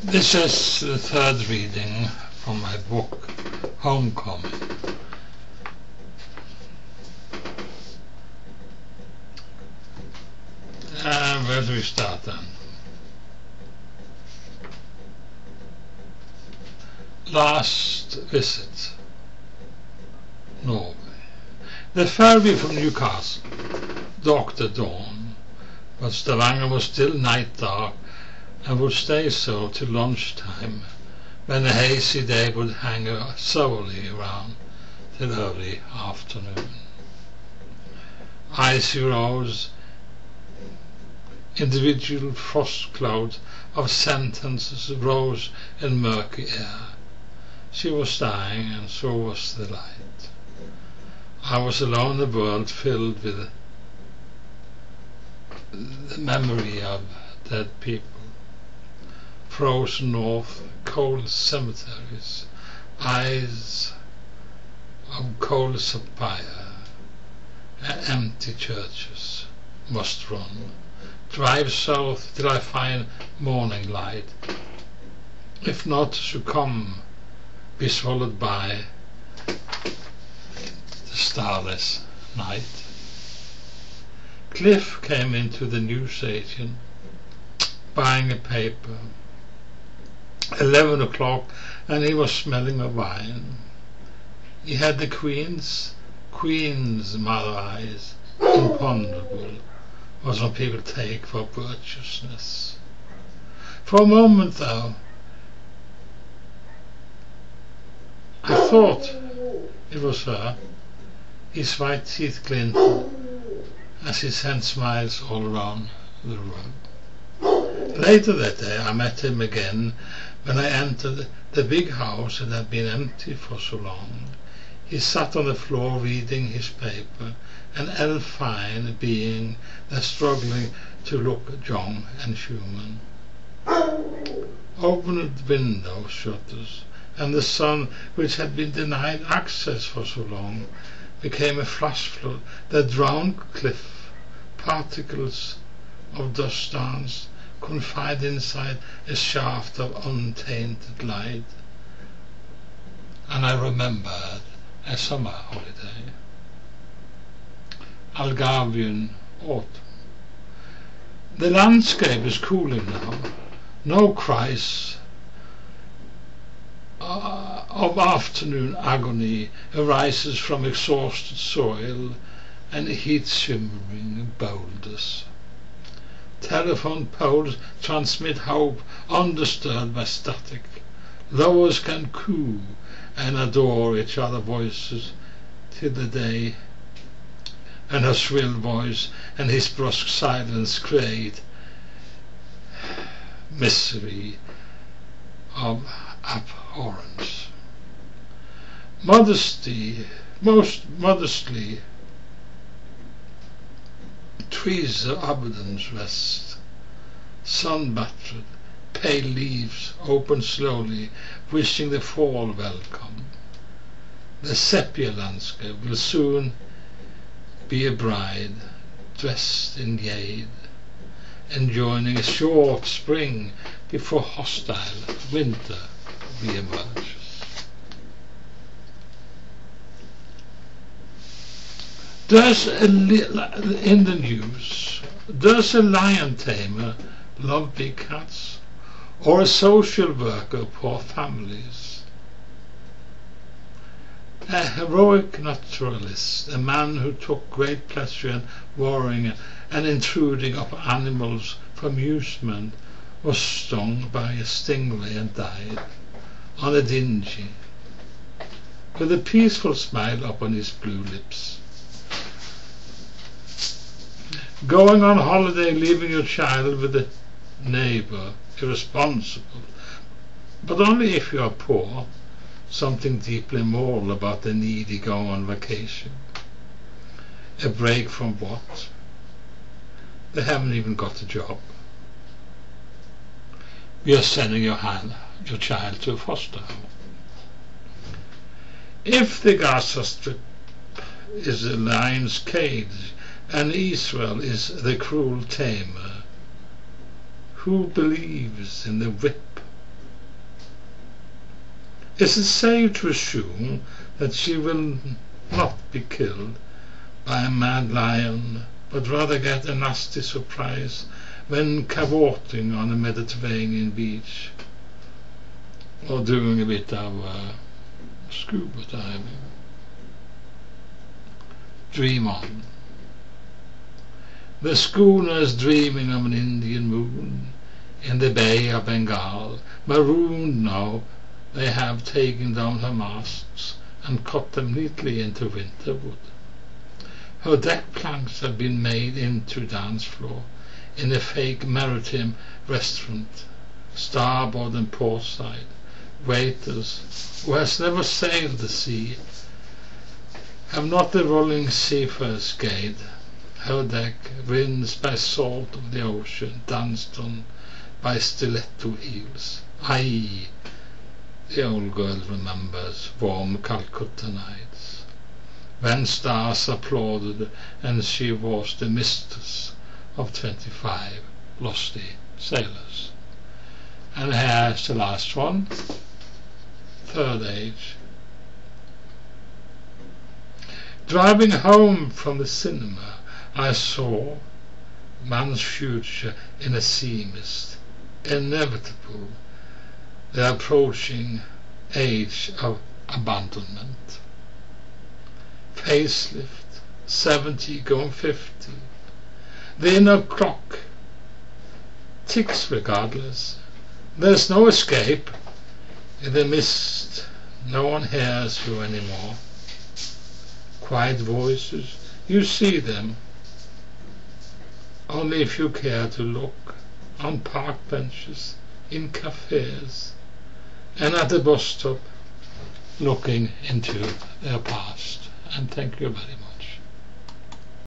This is the third reading from my book, Homecoming. Where do we start then? Last visit, Norway. The ferry from Newcastle docked at dawn, but Stavanger was still night dark and would stay so till lunchtime, when a hazy day would hang solely around till early afternoon. Icy rows, individual frost clouds of sentences rose in murky air. She was dying, and so was the light. I was alone in the world filled with the memory of dead people. Frozen north, cold cemeteries, eyes of cold sapphire, empty churches must run. Drive south till I find morning light. If not, succumb, be swallowed by the starless night. Cliff came into the newsagent, buying a paper. 11 o'clock, and he was smelling of wine. He had the Queen's mother eyes, imponderable, what some people take for virtuousness. For a moment, though, I thought it was her. His white teeth glinted as he sent smiles all around the room. Later that day I met him again when I entered the big house that had been empty for so long. He sat on the floor reading his paper, an elfine being that struggling to look young and human. Opened window shutters, and the sun, which had been denied access for so long, became a flash flood that drowned Cliff. Particles of dust danced, confined inside a shaft of untainted light. And I remembered a summer holiday. Algarvian autumn. The landscape is cooling now. No cries of afternoon agony arises from exhausted soil and heat shimmering boulders. Telephone poles transmit hope undisturbed by static. Lovers can coo and adore each other's voices till the day, and her shrill voice and his brusque silence create misery of abhorrence. Most modestly, trees of abundance rest, sun-battered, pale leaves open slowly, wishing the fall welcome. The sepia landscape will soon be a bride, dressed in jade, enjoying a short spring before hostile winter re-emerges. In the news, does a lion tamer love big cats, or a social worker poor families? A heroic naturalist, a man who took great pleasure in worrying and intruding upon animals for amusement, was stung by a stingray and died on a dingy, with a peaceful smile upon his blue lips. Going on holiday, leaving your child with a neighbor, irresponsible, but only if you are poor. Something deeply moral about the needy going on vacation. A break from what? They haven't even got a job. You are sending your child to a foster home. If the Gaza Strip is the lion's cage and Israel is the cruel tamer, who believes in the whip Is it safe to assume that she will not be killed by a mad lion, but rather get a nasty surprise when cavorting on a Mediterranean beach, or doing a bit of scuba diving? Dream on. The schooner is dreaming of an Indian moon in the Bay of Bengal. Marooned now, they have taken down her masts and cut them neatly into winter wood. Her deck planks have been made into dance floor in a fake maritime restaurant, starboard and port side. Waiters, who has never sailed the sea, have not the rolling seafarer's gait. Her deck, rinsed by salt of the ocean, danced on by stiletto heels. Aye, the old girl remembers warm Calcutta nights, when stars applauded and she was the mistress of 25 lusty sailors. And here's the last one, third age. Driving home from the cinema, I saw man's future in a sea mist. Inevitable, the approaching age of abandonment. Facelift, 70 going 50. The inner clock ticks regardless. There's no escape. In the mist, no one hears you anymore. Quiet voices, you see them, only if you care to look, on park benches, in cafes, and at the bus stop, looking into their past. And thank you very much.